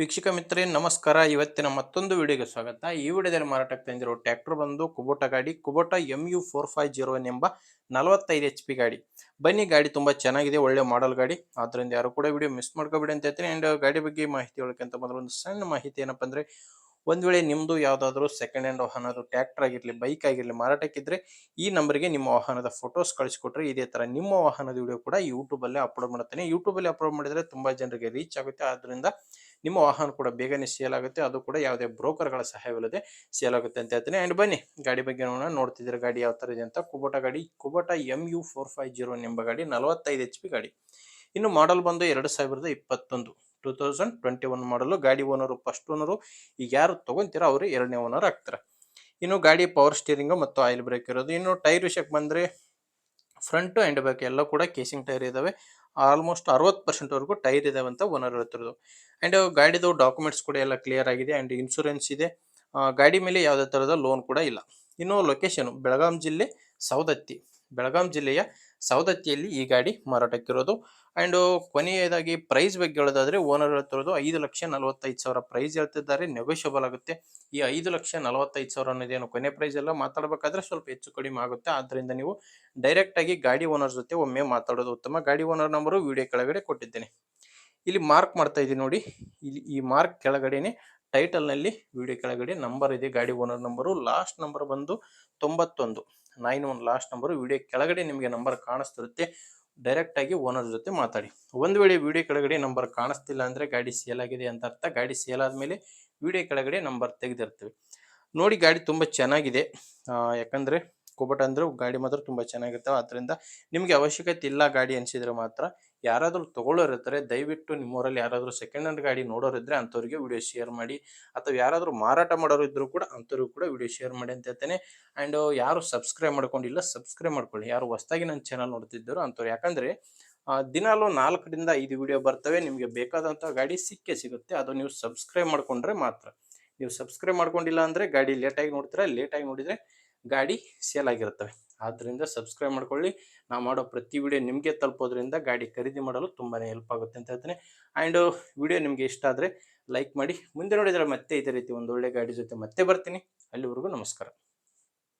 ವೀಕ್ಷಕ ಮಿತ್ರರೇ ನಮಸ್ಕಾರ. ಇವತ್ತಿನ ಮತ್ತೊಂದು ವಿಡಿಯೋಗೆ ಸ್ವಾಗತ. ಈ ವಿಡಿಯೋದಲ್ಲಿ ಮಾರಾಟಕ್ಕೆ ತಂದಿರೋ ಟ್ರ್ಯಾಕ್ಟರ್ ಬಂದು ಕುಬೋಟಾ ಗಾಡಿ, ಕುಬೋಟಾ MU450 ಎಂಬ 45 HP ಗಾಡಿ. ಬನ್ನಿ, ಗಾಡಿ ತುಂಬಾ ಚೆನ್ನಾಗಿದೆ, ಒಳ್ಳೆ ಮಾಡೆಲ್ ಗಾಡಿ. ಆದ್ದರಿಂದ ಯಾರು ಕೂಡ ವಿಡಿಯೋ ಮಿಸ್ ಮಾಡ್ಕೋಬೇಡಿ ಅಂತ ಹೇಳ್ತೀನಿ. ಅಂಡ್ ಗಾಡಿ ಬಗ್ಗೆ ಮಾಹಿತಿ ಹೇಳೋಕ್ಕಿಂತ ಮೊದಲು ಒಂದು ಸಣ್ಣ ಮಾಹಿತಿ ಏನಪ್ಪ ಅಂದ್ರೆ, ಒಂದ್ ವೇಳೆ ನಿಮ್ದು ಯಾವ್ದಾದ್ರು ಸೆಕೆಂಡ್ ಹ್ಯಾಂಡ್ ವಾಹನ, ಅದು ಟ್ರ್ಯಾಕ್ಟರ್ ಆಗಿರ್ಲಿ, ಬೈಕ್ ಆಗಿರ್ಲಿ ಮಾರಾಟಕ್ಕಿದ್ರೆ ಈ ನಂಬರ್ಗೆ ನಿಮ್ಮ ವಾಹನದ ಫೋಟೋಸ್ ಕಳಿಸ್ಕೊಟ್ರೆ ಇದೇ ತರ ನಿಮ್ಮ ವಾಹನದ ವಿಡಿಯೋ ಕೂಡ ಯೂಟ್ಯೂಬ್ ಅಲ್ಲಿ ಅಪ್ಲೋಡ್ ಮಾಡ್ತೇನೆ. ಯೂಟ್ಯೂಬ್ ಅಲ್ಲಿ ಅಪ್ಲೋಡ್ ಮಾಡಿದ್ರೆ ತುಂಬಾ ಜನರಿಗೆ ರೀಚ್ ಆಗುತ್ತೆ. ಆದ್ರಿಂದ ನಿಮ್ಮ ವಾಹನ ಕೂಡ ಬೇಗನೆ ಸೇಲ್ ಆಗುತ್ತೆ. ಅದು ಕೂಡ ಯಾವುದೇ ಬ್ರೋಕರ್ಗಳ ಸಹಾಯವಿಲ್ಲದೆ ಸೇಲ್ ಆಗುತ್ತೆ ಅಂತ ಹೇಳ್ತೀನಿ. ಅಂಡ್ ಬನ್ನಿ, ಗಾಡಿ ಬಗ್ಗೆ ನೋಡ್ತಿದ್ರೆ ಗಾಡಿ ಯಾವ ತರ ಇದೆ ಅಂತ. ಕುಬೋಟಾ ಗಾಡಿ, ಕುಬೋಟಾ MU450 ಎಂಬ ಗಾಡಿ, 45 HP ಗಾಡಿ. ಇನ್ನು ಮಾಡೆಲ್ ಬಂದು 2021, 2021 ಮಾಡಲು. ಗಾಡಿ ಓನರ್ ಫಸ್ಟ್ ಓನರು. ಈಗ ಯಾರು ತಗೊಂತೀರಾ ಅವರು ಎರಡನೇ ಓನರ್ ಆಗ್ತಾರೆ. ಇನ್ನು ಗಾಡಿ ಪವರ್ ಸ್ಟೀರಿಂಗ್ ಮತ್ತು ಆಯಿಲ್ ಬ್ರೇಕ್ ಇರೋದು. ಇನ್ನು ಟೈರ್ ವಿಷಯಕ್ಕೆ ಬಂದ್ರೆ ಫ್ರಂಟ್ ಅಂಡ್ ಬ್ಯಾಕ್ ಎಲ್ಲ ಕೂಡ ಕೇಸಿಂಗ್ ಟೈರ್ ಇದಾವೆ. ಆಲ್ಮೋಸ್ಟ್ 60% ವರೆಗೂ ಟೈರ್ ಇದಾವೆ ಅಂತ ಓನರ್ ಹೇಳ್ತಿರೋದು. ಅಂಡ್ ಗಾಡಿದು ಡಾಕ್ಯುಮೆಂಟ್ಸ್ ಕೂಡ ಎಲ್ಲ ಕ್ಲಿಯರ್ ಆಗಿದೆ. ಅಂಡ್ ಇನ್ಶೂರೆನ್ಸ್ ಇದೆ. ಗಾಡಿ ಮೇಲೆ ಯಾವುದೇ ತರಹದ ಲೋನ್ ಕೂಡ ಇಲ್ಲ. ಇನ್ನು ಲೊಕೇಶನ್ ಬೆಳಗಾಂ ಜಿಲ್ಲೆ ಸೌದತ್ತಿ, ಬೆಳಗಾಂ ಜಿಲ್ಲೆಯ ಸೌದತ್ತಿಯಲ್ಲಿ ಈ ಗಾಡಿ ಮಾರಾಟಕ್ಕಿರೋದು. ಅಂಡ್ ಕೊನೆಯದಾಗಿ ಪ್ರೈಸ್ ಬಗ್ಗೆ ಹೇಳೋದಾದ್ರೆ, ಓನರ್ ಹೇಳ್ತಿರೋದು 5,45,000 ಪ್ರೈಸ್ ಹೇಳ್ತಿದ್ದಾರೆ. ನೆಗೋಷಿಯಬಲ್ ಆಗುತ್ತೆ. ಈ 5,45,000 ಅನ್ನೋದೇನು ಕೊನೆ ಪ್ರೈಸ್ ಎಲ್ಲ. ಮಾತಾಡಬೇಕಾದ್ರೆ ಸ್ವಲ್ಪ ಹೆಚ್ಚು ಕಡಿಮೆ ಆಗುತ್ತೆ. ಆದ್ರಿಂದ ನೀವು ಡೈರೆಕ್ಟ್ ಆಗಿ ಗಾಡಿ ಓನರ್ ಜೊತೆ ಒಮ್ಮೆ ಮಾತಾಡೋದು ಉತ್ತಮ. ಗಾಡಿ ಓನರ್ ನಂಬರು ವಿಡಿಯೋ ಕೆಳಗಡೆ ಕೊಟ್ಟಿದ್ದೇನೆ. ಇಲ್ಲಿ ಮಾರ್ಕ್ ಮಾಡ್ತಾ ಇದ್ದೀನಿ ನೋಡಿ. ಇಲ್ಲಿ ಈ ಮಾರ್ಕ್ ಕೆಳಗಡೆನೆ ಟೈಟಲ್ ನಲ್ಲಿ ವಿಡಿಯೋ ಕೆಳಗಡೆ ನಂಬರ್ ಇದೆ, ಗಾಡಿ ಓನರ್ ನಂಬರು. ಲಾಸ್ಟ್ ನಂಬರ್ ಬಂದು 9191 ಲಾಸ್ಟ್ ನಂಬರ್. ವಿಡಿಯೋ ಕೆಳಗಡೆ ನಿಮಗೆ ನಂಬರ್ ಕಾಣಿಸ್ತಿರುತ್ತೆ. ಡೈರೆಕ್ಟ್ ಆಗಿ ಓನರ್ ಜೊತೆ ಮಾತಾಡಿ. ಒಂದ್ ವೇಳೆ ವಿಡಿಯೋ ಕೆಳಗಡೆ ನಂಬರ್ ಕಾಣಿಸ್ತಿಲ್ಲ ಅಂದ್ರೆ ಗಾಡಿ ಸೇಲ್ ಆಗಿದೆ ಅಂತ ಅರ್ಥ. ಗಾಡಿ ಸೇಲ್ ಆದ್ಮೇಲೆ ವಿಡಿಯೋ ಕೆಳಗಡೆ ನಂಬರ್ ತೆಗೆದಿರ್ತೇವೆ ನೋಡಿ. ಗಾಡಿ ತುಂಬಾ ಚೆನ್ನಾಗಿದೆ. ಯಾಕಂದ್ರೆ ಕುಬೋಟಾ ಅಂದ್ರೆ ಗಾಡಿ ಮಾತ್ರ ತುಂಬಾ ಚೆನ್ನಾಗಿರ್ತಾವೆ. ಆದ್ರಿಂದ ನಿಮ್ಗೆ ಅವಶ್ಯಕತೆ ಇಲ್ಲ ಗಾಡಿ ಅನ್ಸಿದ್ರೆ ಮಾತ್ರ, ಯಾರಾದ್ರೂ ತಗೊಳ್ಳೋರು ಇರ್ತಾರೆ, ದಯವಿಟ್ಟು ನಿಮ್ಮೂರಲ್ಲಿ ಯಾರಾದ್ರೂ ಸೆಕೆಂಡ್ ಹ್ಯಾಂಡ್ ಗಾಡಿ ನೋಡೋರು ಇದ್ರೆ ಅಂಥವ್ರಿಗೆ ವಿಡಿಯೋ ಶೇರ್ ಮಾಡಿ. ಅಥವಾ ಯಾರಾದ್ರೂ ಮಾರಾಟ ಮಾಡೋರು ಇದ್ರು ಕೂಡ ಅಂಥವ್ರಿಗೂ ಕೂಡ ವಿಡಿಯೋ ಶೇರ್ ಮಾಡಿ ಅಂತ ಹೇಳ್ತೇನೆ. ಅಂಡ್ ಯಾರು ಸಬ್ಸ್ಕ್ರೈಬ್ ಮಾಡ್ಕೊಂಡಿಲ್ಲ, ಸಬ್ಸ್ಕ್ರೈಬ್ ಮಾಡ್ಕೊಳ್ಳಿ. ಯಾರು ಹೊಸದಾಗಿ ನನ್ನ ಚಾನಲ್ ನೋಡ್ತಿದ್ದರು ಅಂಥವ್ರು. ಯಾಕಂದ್ರೆ ದಿನಾಲು 4ರಿಂದ 5 ವಿಡಿಯೋ ಬರ್ತವೆ. ನಿಮಗೆ ಬೇಕಾದಂತಹ ಗಾಡಿ ಸಿಕ್ಕೇ ಸಿಗುತ್ತೆ. ಅದು ನೀವು ಸಬ್ಸ್ಕ್ರೈಬ್ ಮಾಡ್ಕೊಂಡ್ರೆ ಮಾತ್ರ. ನೀವು ಸಬ್ಸ್ಕ್ರೈಬ್ ಮಾಡ್ಕೊಂಡಿಲ್ಲ ಅಂದ್ರೆ ಗಾಡಿ ಲೇಟಾಗಿ ನೋಡ್ತೀರಾ, ಲೇಟಾಗಿ ನೋಡಿದ್ರೆ ಗಾಡಿ ಸೇಲ್ ಆಗಿರ್ತವೆ. ಆದ್ರಿಂದ ಸಬ್ಸ್ಕ್ರೈಬ್ ಮಾಡ್ಕೊಳ್ಳಿ. ನಾವು ಮಾಡೋ ಪ್ರತಿ ವಿಡಿಯೋ ನಿಮಗೆ ತಲುಪೋದ್ರಿಂದ ಗಾಡಿ ಖರೀದಿ ಮಾಡಲು ತುಂಬಾನೇ ಹೆಲ್ಪ್ ಆಗುತ್ತೆ ಅಂತ ಹೇಳ್ತೇನೆ. ಅಂಡ್ ವಿಡಿಯೋ ನಿಮಗೆ ಇಷ್ಟ ಆದ್ರೆ ಲೈಕ್ ಮಾಡಿ. ಮುಂದೆ ನೋಡಿದ್ರೆ ಮತ್ತೆ ಇದೇ ರೀತಿ ಒಂದು ಒಳ್ಳೆ ಗಾಡಿ ಜೊತೆ ಮತ್ತೆ ಬರ್ತೀನಿ. ಅಲ್ಲಿವರೆಗೂ ನಮಸ್ಕಾರ.